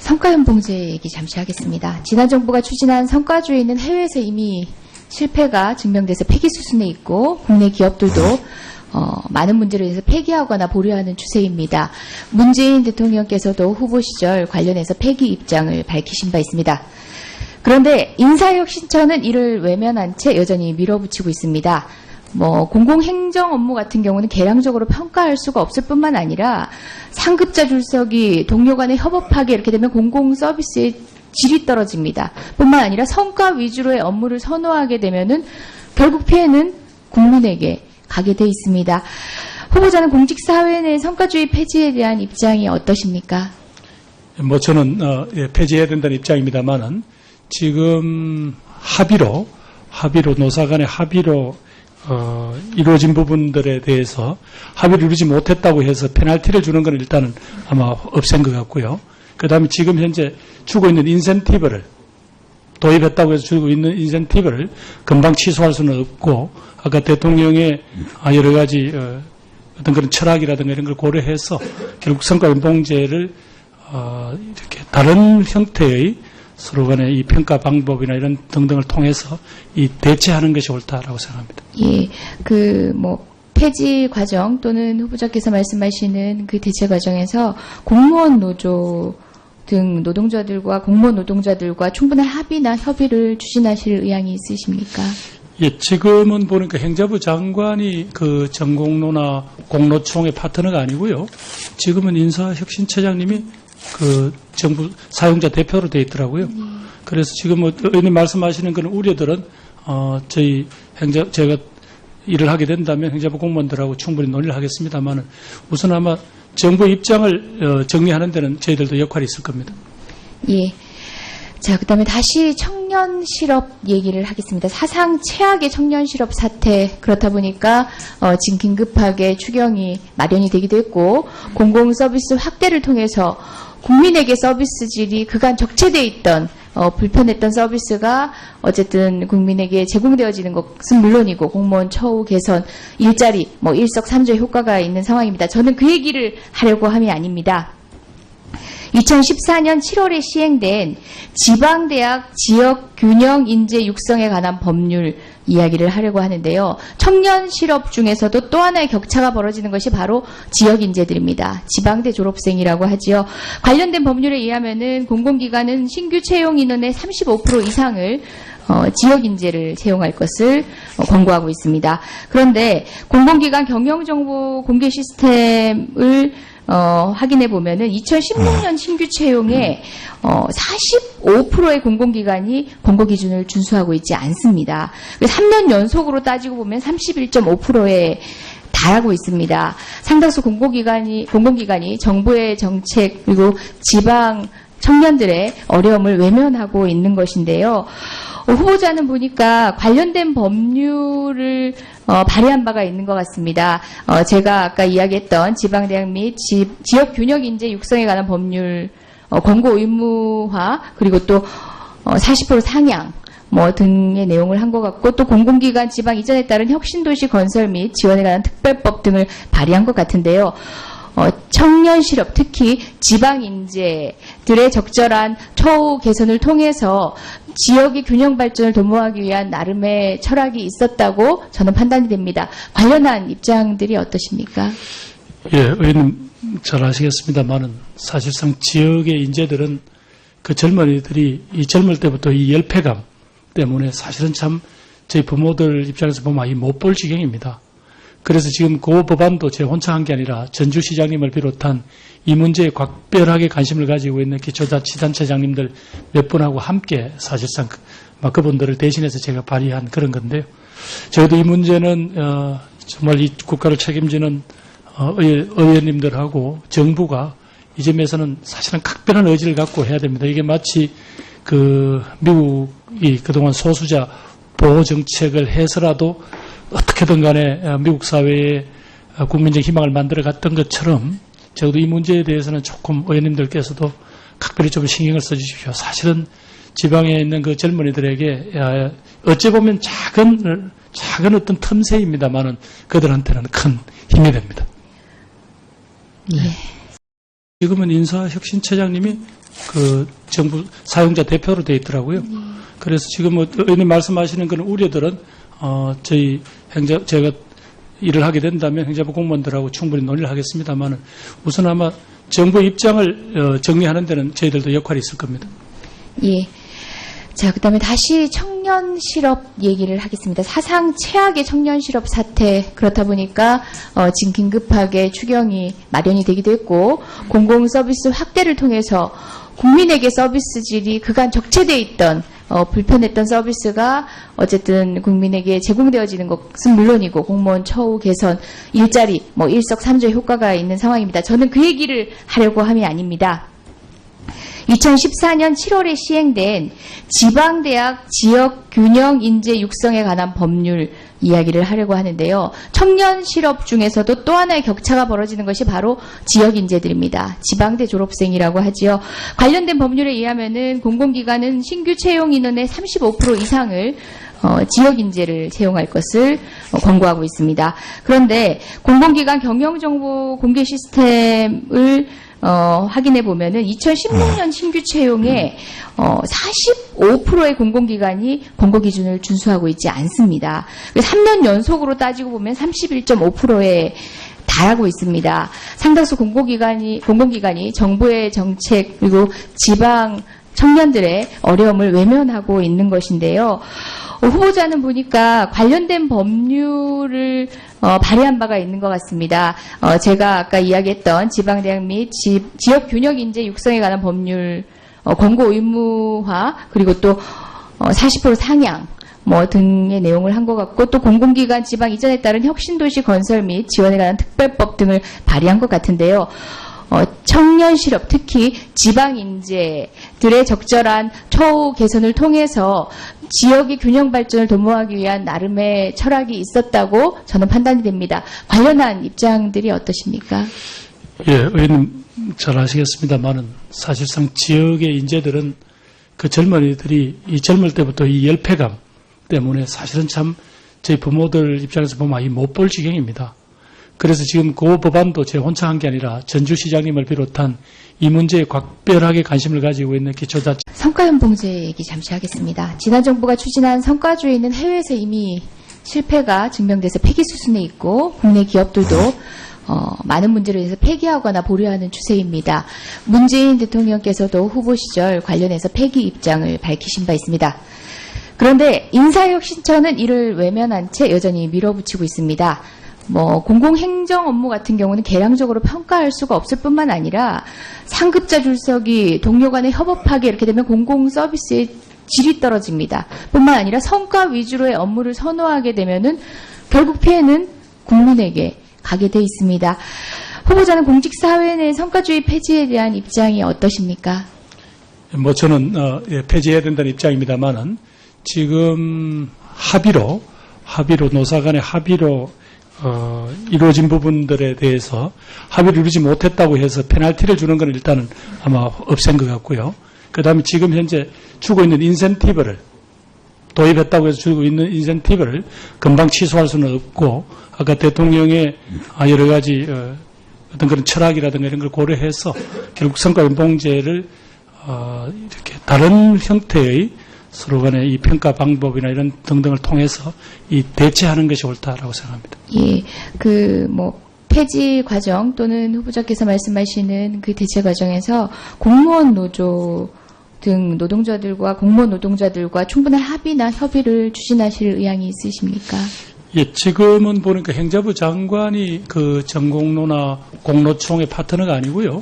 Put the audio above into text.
성과연봉제 얘기 잠시 하겠습니다. 지난 정부가 추진한 성과주의는 해외에서 이미 실패가 증명돼서 폐기 수순에 있고 국내 기업들도 많은 문제로 인해서 폐기하거나 보류하는 추세입니다. 문재인 대통령께서도 후보 시절 관련해서 폐기 입장을 밝히신 바 있습니다. 그런데 인사혁신처는 이를 외면한 채 여전히 밀어붙이고 있습니다. 공공행정 업무 같은 경우는 개량적으로 평가할 수가 없을 뿐만 아니라 상급자 줄서기, 동료 간의 협업하기 이렇게 되면 공공 서비스의 질이 떨어집니다. 뿐만 아니라 성과 위주로의 업무를 선호하게 되면은 결국 피해는 국민에게 가게 돼 있습니다. 후보자는 공직사회 내 성과주의 폐지에 대한 입장이 어떠십니까? 저는 폐지해야 된다는 입장입니다만은 지금 합의로 노사 간의 합의로 이루어진 부분들에 대해서 합의를 이루지 못했다고 해서 페널티를 주는 건 일단은 아마 없앤 것 같고요. 그 다음에 지금 현재 주고 있는 인센티브를 도입했다고 해서 주고 있는 인센티브를 금방 취소할 수는 없고 아까 대통령의 여러 가지 어떤 그런 철학이라든가 이런 걸 고려해서 결국 성과연봉제를 이렇게 다른 형태의 서로 간의 이 평가 방법이나 이런 등등을 통해서 이 대체하는 것이 옳다라고 생각합니다. 예, 폐지 과정 또는 후보자께서 말씀하시는 그 대체 과정에서 공무원 노조 등 노동자들과 공무원 노동자들과 충분한 합의나 협의를 추진하실 의향이 있으십니까? 예, 지금은 보니까 행자부 장관이 그 전공노나 공노총의 파트너가 아니고요. 지금은 인사혁신처장님이 그 정부 사용자 대표로 되어 있더라고요. 그래서 지금 의원님 말씀하시는 그런 우려들은 제가 일을 하게 된다면 행자부 공무원들하고 충분히 논의를 하겠습니다만 우선 아마 정부 입장을 정리하는 데는 저희들도 역할이 있을 겁니다. 예. 자, 그다음에 다시 청년 실업 얘기를 하겠습니다. 사상 최악의 청년 실업 사태, 그렇다 보니까 지금 긴급하게 추경이 마련이 되기도 했고 공공 서비스 확대를 통해서 국민에게 서비스 질이 그간 적체되어 있던 불편했던 서비스가 어쨌든 국민에게 제공되어지는 것은 물론이고 공무원 처우 개선, 일자리, 일석삼조 효과가 있는 상황입니다. 저는 그 얘기를 하려고 함이 아닙니다. 2014년 7월에 시행된 지방대학 지역균형 인재 육성에 관한 법률 이야기를 하려고 하는데요. 청년 실업 중에서도 또 하나의 격차가 벌어지는 것이 바로 지역 인재들입니다. 지방대 졸업생이라고 하지요. 관련된 법률에 의하면은 공공기관은 신규 채용 인원의 35% 이상을 지역 인재를 채용할 것을 권고하고 있습니다. 그런데 공공기관 경영정보 공개 시스템을 확인해 보면은 2016년 신규 채용에 45%의 공공기관이 권고 기준을 준수하고 있지 않습니다. 3년 연속으로 따지고 보면 31.5%에 달하고 있습니다. 상당수 공공기관이 정부의 정책 그리고 지방 청년들의 어려움을 외면하고 있는 것인데요. 후보자는 보니까 관련된 법률을 발의한 바가 있는 것 같습니다. 제가 아까 이야기했던 지방대학 및 지역균형 인재 육성에 관한 법률 권고 의무화 그리고 또 40% 상향 등의 내용을 한 것 같고 또 공공기관 지방 이전에 따른 혁신도시 건설 및 지원에 관한 특별법 등을 발의한 것 같은데요. 청년 실업, 특히 지방 인재들의 적절한 처우 개선을 통해서 지역의 균형 발전을 도모하기 위한 나름의 철학이 있었다고 저는 판단이 됩니다. 관련한 입장들이 어떠십니까? 예, 의원님 잘 아시겠습니다만은 사실상 지역의 인재들은 그 젊은이들이 이 젊을 때부터 이 열패감 때문에 사실은 참 저희 부모들 입장에서 보면 못 볼 지경입니다. 그래서 지금 그 법안도 제가 혼자 한 게 아니라 전주시장님을 비롯한 이 문제에 각별하게 관심을 가지고 있는 기초자치단체장님들 몇 분하고 함께 사실상 그분들을 대신해서 제가 발의한 그런 건데요. 저희도 이 문제는 정말 이 국가를 책임지는 의원님들하고 정부가 이 점에서는 사실은 각별한 의지를 갖고 해야 됩니다. 이게 마치 미국이 그동안 소수자 보호 정책을 해서라도 어떻게든 간에 미국 사회에 국민적 희망을 만들어 갔던 것처럼 적어도 이 문제에 대해서는 조금 의원님들께서도 각별히 좀 신경을 써주십시오. 사실은 지방에 있는 그 젊은이들에게 어찌 보면 작은 어떤 틈새입니다만은 그들한테는 큰 힘이 됩니다. 예. 지금은 인사혁신처장님이 그 정부 사용자 대표로 되어 있더라고요. 그래서 지금 뭐 의원님 말씀하시는 그런 우려들은 저희 제가 일을 하게 된다면 행자부 공무원들하고 충분히 논의를 하겠습니다만은 우선 아마 정부 입장을 정리하는 데는 저희들도 역할이 있을 겁니다. 예. 자, 그 다음에 다시 청년 실업 얘기를 하겠습니다. 사상 최악의 청년 실업 사태, 그렇다 보니까, 지금 긴급하게 추경이 마련이 되기도 했고, 공공 서비스 확대를 통해서 국민에게 서비스 질이 그간 적체되어 있던, 불편했던 서비스가 어쨌든 국민에게 제공되어지는 것은 물론이고, 공무원 처우 개선, 일자리, 일석삼조의 효과가 있는 상황입니다. 저는 그 얘기를 하려고 함이 아닙니다. 2014년 7월에 시행된 지방대학 지역균형 인재 육성에 관한 법률 이야기를 하려고 하는데요. 청년 실업 중에서도 또 하나의 격차가 벌어지는 것이 바로 지역 인재들입니다. 지방대 졸업생이라고 하지요. 관련된 법률에 의하면은 공공기관은 신규 채용 인원의 35% 이상을 지역 인재를 채용할 것을 권고하고 있습니다. 그런데 공공기관 경영정보 공개 시스템을 확인해 보면은 2016년 신규 채용에 45%의 공공기관이 권고 기준을 준수하고 있지 않습니다. 3년 연속으로 따지고 보면 31.5%에 달하고 있습니다. 상당수 공공기관이 정부의 정책 그리고 지방 청년들의 어려움을 외면하고 있는 것인데요. 후보자는 보니까 관련된 법률을 발의한 바가 있는 것 같습니다. 제가 아까 이야기했던 지방대학 및 지역균형 인재 육성에 관한 법률 권고 의무화 그리고 또 40% 상향 등의 내용을 한 것 같고 또 공공기관 지방 이전에 따른 혁신도시 건설 및 지원에 관한 특별법 등을 발의한 것 같은데요. 청년 실업, 특히 지방 인재들의 적절한 처우 개선을 통해서 지역의 균형 발전을 도모하기 위한 나름의 철학이 있었다고 저는 판단이 됩니다. 관련한 입장들이 어떠십니까? 예, 의원님 잘 아시겠습니다만은 사실상 지역의 인재들은 그 젊은이들이 이 젊을 때부터 이 열패감 때문에 사실은 참 저희 부모들 입장에서 보면 이 못 볼 지경입니다. 그래서 지금 그 법안도 제 혼자 한 게 아니라 전주시장님을 비롯한 이 문제에 각별하게 관심을 가지고 있는 기초자치. 성과연봉제 얘기 잠시 하겠습니다. 지난 정부가 추진한 성과주의는 해외에서 이미 실패가 증명돼서 폐기 수순에 있고 국내 기업들도 많은 문제로 인해서 폐기하거나 보류하는 추세입니다. 문재인 대통령께서도 후보 시절 관련해서 폐기 입장을 밝히신 바 있습니다. 그런데 인사혁신처는 이를 외면한 채 여전히 밀어붙이고 있습니다. 공공행정 업무 같은 경우는 개량적으로 평가할 수가 없을 뿐만 아니라 상급자 줄서기, 동료 간의 협업하기 이렇게 되면 공공 서비스의 질이 떨어집니다. 뿐만 아니라 성과 위주로의 업무를 선호하게 되면은 결국 피해는 국민에게 가게 돼 있습니다. 후보자는 공직사회 내 성과주의 폐지에 대한 입장이 어떠십니까? 저는 폐지해야 된다는 입장입니다만은 지금 합의로 노사 간의 합의로 이루어진 부분들에 대해서 합의를 이루지 못했다고 해서 페널티를 주는 건 일단은 아마 없앤 것 같고요. 그 다음에 지금 현재 주고 있는 인센티브를 도입했다고 해서 주고 있는 인센티브를 금방 취소할 수는 없고 아까 대통령의 여러 가지 어떤 그런 철학이라든가 이런 걸 고려해서 결국 성과연봉제를 이렇게 다른 형태의 서로 간의 이 평가 방법이나 이런 등등을 통해서 이 대체하는 것이 옳다라고 생각합니다. 예, 폐지 과정 또는 후보자께서 말씀하시는 그 대체 과정에서 공무원 노조 등 노동자들과 공무원 노동자들과 충분한 합의나 협의를 추진하실 의향이 있으십니까? 예, 지금은 보니까 행자부 장관이 그 전공로나 공노총의 파트너가 아니고요.